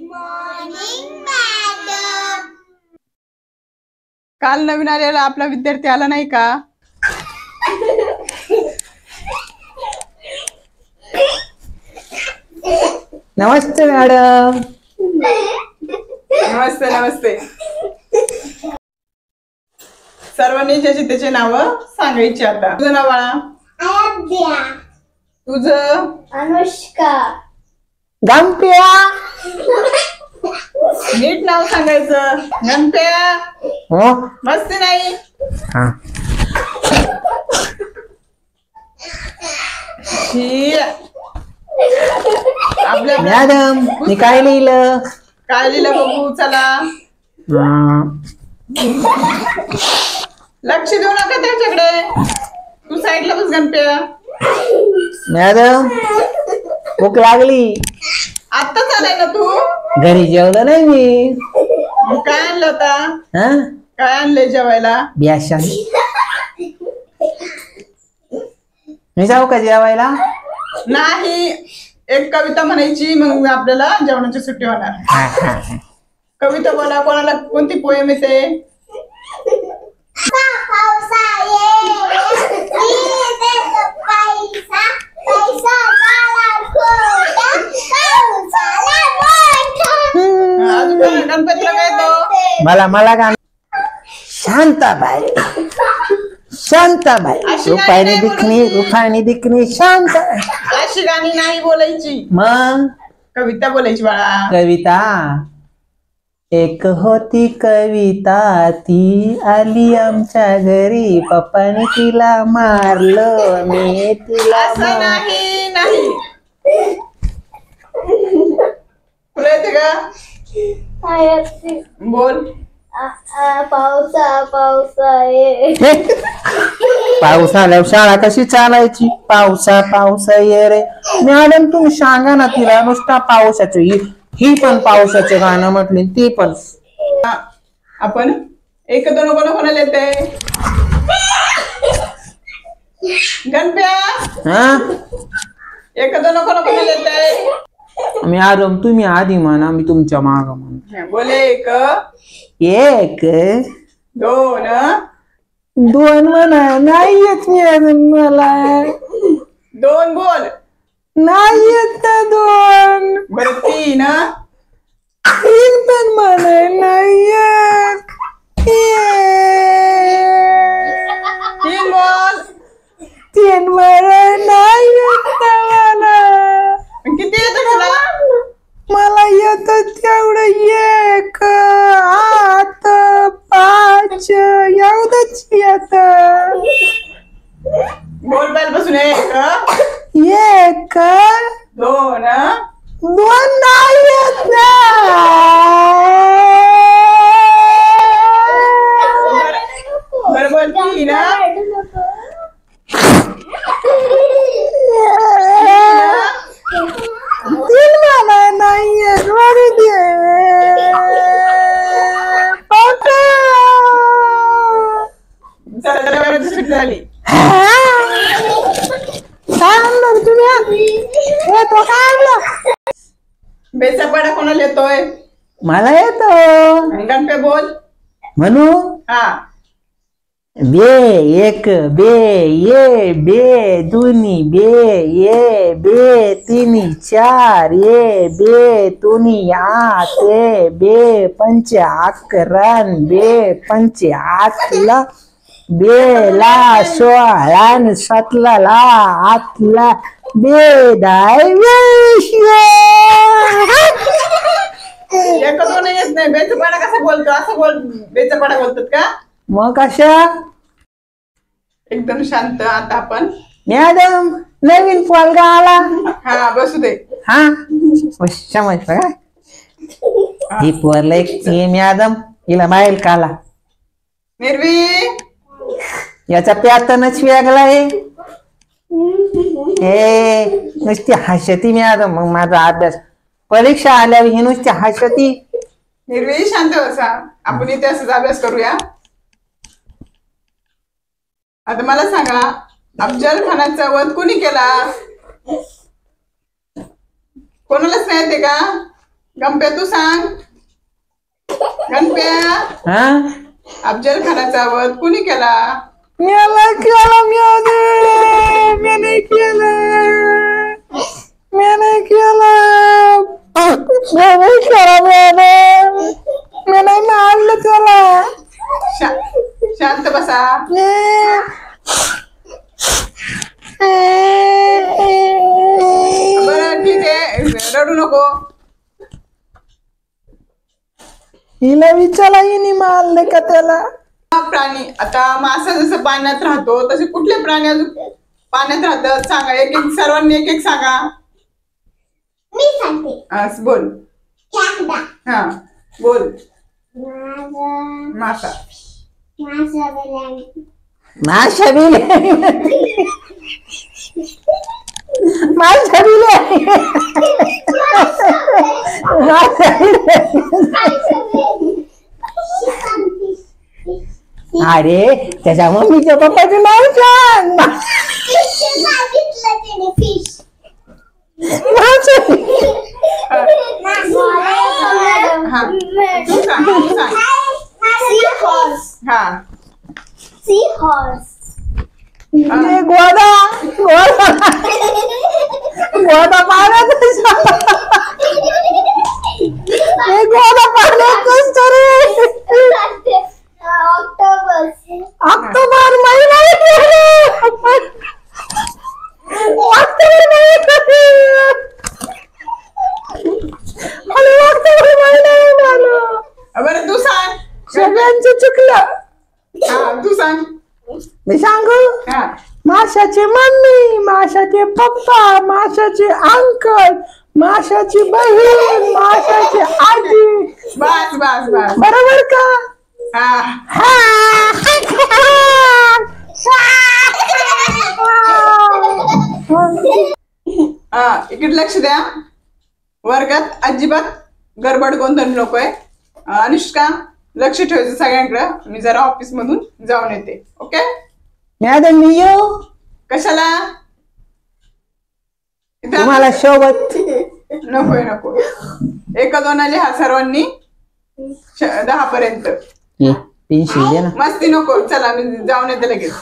Morning madam. काल नवीन आलेला आपला विद्यार्थी आला नाही का? नमस्ते मॅडम. नमस्ते नमस्ते. सर्वांनी ज्याचे त्याचे नाव सांगायचे. आता तुझं नाव बाळा? आद्या. तुझं? अनुष्का. गंप्या. नीट नाव सांगायचं. गणप्या. हो मस्ती नाही. हा. आपल्या मॅडम मी काय लिहिलं? काय लिहिलं बघू चला. लक्ष देऊ नका त्याच्याकडे. तू साईडला बस गणप्या. मॅडम भूक लागली. आत्ताच आलाय ना तू? घरी जेवलं नाही मी. मग काय आणलं होता? हा काय आणलंय जेवायला? बेसन. मी जाऊ का जेवायला? नाही, एक कविता म्हणायची मग आपल्याला जेवणाची सुट्टी होणार. कविता बोला. कोणाला कोणती पोएम येते? गणपतीला काय येतो? मला गाणं शांताबाई. शांताबाई रुपानी दिखनी शांत. अशी गाणी नाही बोलायची, मग कविता बोलायची बाळा. कविता. एक होती कविता, ती आली आमच्या घरी, पप्पाने तिला मारलं, मी तिला असं नाही नाही. तुला येते का? बोल. पावसा ये. पाऊस आल्यावर शाळा कशी चालायची? पावसा ये रे. मॅडम तुम्ही सांगा ना तिला, नुसता पावसाचं ही पण पावसाचं गाणं म्हटले, ती पण. आपण एक दोन कोणाला येते? गणप्या. हा एक दोन कोणाला येते? मॅडम तुम्ही आधी म्हणा, मी तुमच्या माग म्हणतो. बोले. एक दोन. दोन म्हणा. नाही येत मला. दोन बोल. नाही येत ना दोन. बरं तीन. तीन पण म्हणा. नाही येत. तीन बोल. तीन म्हणा. नाही येत मला. किती येतं तुला? मला येत तेवढं एक, आठ, पाच एवढंच येत. बोल पहिल्यापासून. एक दोन. दोन नाही येत ना. बरं बोल. तीन. तीन मला नाही येत. बरं दे. सुट्टी झाली. काय आणलं तुम्ही? येतो काय आणलं? बेचा पाडा कोणाला येतोय? मला येतो. गणप्या बोल. म्हणू. हा. बे एक, बे ये, बे दोन्ही, बे ये, बे तिन्ही, चार ये, बे दोन्ही, आठ ये, बे पंचे अकरा, बे पंचे आठला, बेला सोळा, सातला ला, आठला, बेदाय एक दोन येत नाही. बेचा पाडा कसा बोलतो? असं बोल. बेचा पाडा बोलतात का? मग कशा? एकदम शांत. आता आपण मॅडम नवीन पोरगा आला. हा बसू दे. हा समज का? ही पोरला एक मॅडम हिला माहेल काला. निर्वी. याचा पॅटर्नच वेगळा आहे. हे नुसती हसती मॅडम. मग माझा अभ्यास परीक्षा आल्यावर ही नुसती हसती. निर्वी शांत बसा. आपण इतिहासाचा अभ्यास करूया. आता मला सांगा, अफजल खानाचा वध कोणी केला? कोणालाच नाही येते का? गणप्या तू सांग. गणप्या हा अफजल खानाचा वध कुणी केला? मला केला मी नाही केलं मी नाही मारलं त्याला. शांत बसा. बरं ठीक आहे, रडू नको. हिला विचारा हिने मारलं का त्याला. प्राणी आता मासा जसं पाण्यात राहतो तसे कुठले प्राणी अजून पाण्यात राहतात सांगा. एक एक सर्वांनी एक एक सांगा. मी सांगते. बोल. खेकडा. हा बोल. मासा. मासा. माशा बिले माशा बिले अरे त्याच्या मम्मीच्या पप्पाचं नाव सांग. हा तू सांग, तू सांग. हा गोदा गोदा गोदा पाण्यात गोदा पाण्यात ऑक्टोबर महिना बरं तू सांग. सगळ्यांचं चुकलं. हा तू सांग. मी सांगू. माशाची मम्मी, माशाचे पप्पा, माशाचे अंकल, माशाची बहीण, माशाची आजी. बस बस बस बरोबर का? इकडे लक्ष द्या. वर्गात अजिबात गडबड गोंधळ नकोय. अनुष्का लक्ष ठेवायचं सगळ्यांकडे. मी जरा ऑफिस मधून जाऊन येते. ओके मॅडम मी येऊ कशाला? तुम्हाला सोबत नकोय नको. एक दोन लिहा सर्वांनी 10 पर्यंत. पेन्सिल दे ना. मस्ती नको. चला मी जाऊन येते लगेच.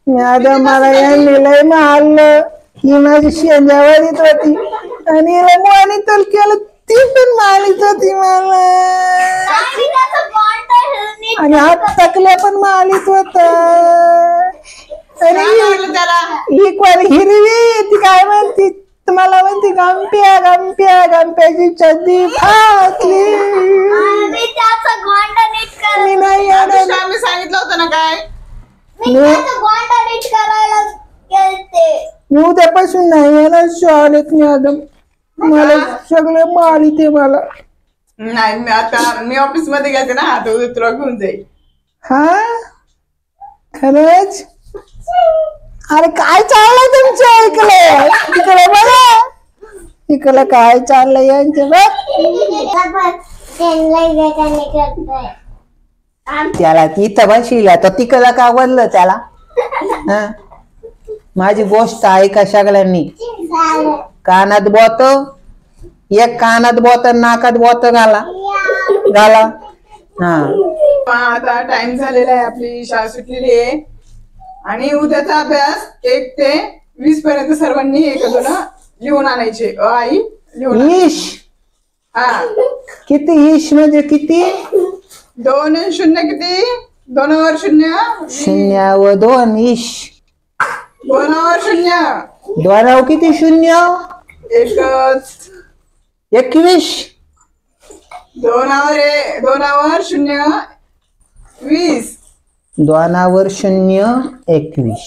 मॅडम मला यांनी लय मारलं. ही माझी शेंजावरीत होती आणि हिला मानितल केलं. ती पण मारित होती मला आणि हात टाकल्या पण मारित होत. ही कोण हिरवी ती काय म्हणती तुम्हाला म्हणते गंप्या गंप्या गंप्याची चड्डी फाटली. मी नाही आम्ही सांगितलं होतं ना काय. मी उद्यापासून नाही येणार शाळेत मॅडम. मला सगळे मारिते मला. नाही मी आता मी ऑफिस मध्ये गेले ना आता उद्या तुला घेऊन जाईल. हा खरंच. अरे काय चाललंय तुमच्या ऐकलं तिकडे बघा. तिकडे काय चाललंय यांचं बघ. त्याला इथं बसला तर तिकडं का बोललं त्याला. हा माझी गोष्ट ऐका सगळ्यांनी. कानात बोत एक कानात बोत नाकात बोत घाला घाला. हा आता टाइम झालेला आहे. आपली शाळा सुटलेली आहे आणि उद्याचा अभ्यास 1 ते 20 पर्यंत सर्वांनी एक दोन लिहून आणायचे. आई लिहून. ईश हा किती ईश म्हणजे किती? 2 आणि 0 किती? 2 वर 0 शून्य व 2 ईश. 2 वर 0 द्वाराव किती शून्य? एकच. 21. 2 वर 0 20. 2 शून्य 21.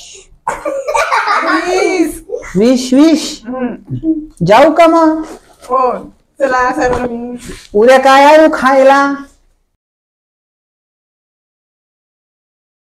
20. जाऊ का मग? हो चला सर्व. उद्या काय आणू खायला?